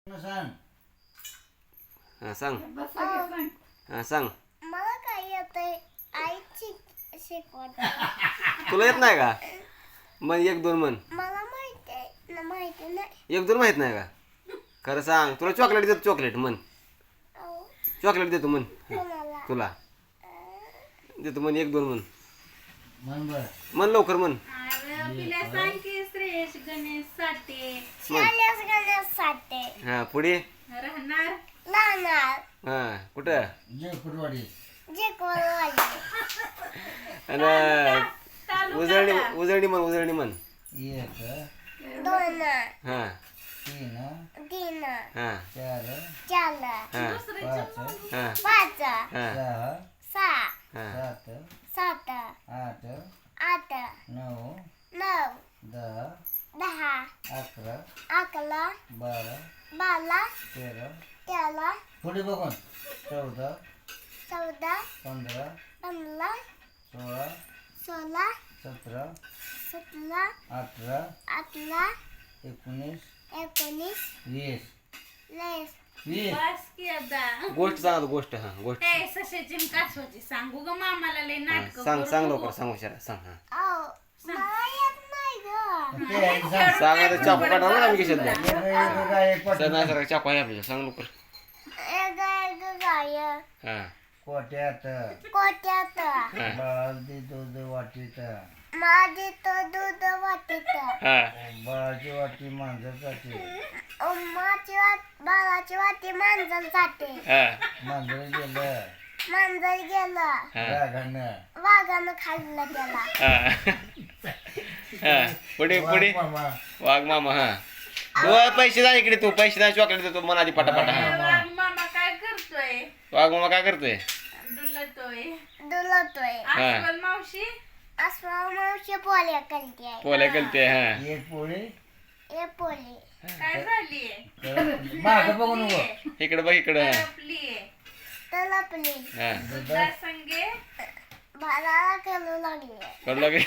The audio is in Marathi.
सांग. हा सांग. हा सांग. मला काय येतंय आईची शिकवत तुला येत नाही का? मग एक दोन म्हण. मला माहिती नाही. एक दोन माहित नाही का? खरं सांग. तुला चॉकलेट देतो. चॉकलेट म्हण. अहो, चॉकलेट देतो म्हण. कोणाला तुला देतो म्हण. एक दोन म्हण. म्हण बर. म्हण लवकर म्हण. सांग की श्रेयस गणेश साठे शालेस गणेशसाठी हा पुढे. राहणार लहानार हा कुठं? जे फुटवाडी. जे कोलवाडी आणि उजळणी उजळणी म्हण. उजळणी म्हण. एक दोन हा तीन तीन हा चार हा हा पाच हा सहा हा सात आठ आठ नऊ 9 दहा 10 अकरा 11 बारा 12 तेरा 13 पुढे बघून 14 14 15 15 16 16 17 17 18 18 19 19 20 20 20 बस की आता गोष्ट सांग. गोष्ट हा गोष्ट हे सशाची कासवाची सांगू ग मामाला लय हा, नाटक सांग सांग लवकर सांग हुशार सांग. हा आओ मला येत नाही ग ते आहे सांग. सांग आता चाकू काढणार ना आम्ही कशाला एक गाय एक सर नाही पाठी सर चाकू आहे आपल्याला. सांग लवकर. एक गाय हा कोट्यात कोट्यात हा बाळाची दूध वाटीत माझी तो दूध वाटीत हा बाळाची वाटी मांजरसाठी बाळाची वाटी मांजरसाठी हा मांजर गेलं मांजर गेलं हा रागानं वाघानं खाल्लं त्याला हा हा पुढे पुढे. मामा वाघ मामा. हा तू पैसे द्या इकडे. तू पैसे द्या. चॉकलेट देतो मन आधी पटापटा. हा मामा काय करतोय वाघ मामा काय करतोय? डुलतोय डुलतोय अस्वल मावशी अस्वल मावशी पोळ्या करते पोल्या कलते. हा एक पोळी ए पोळी काय झालीये माग बघू नको इकडे बघ इकडे. हा आपली तलपली हा दुधा संगे भालाला करू लागली करू लागे.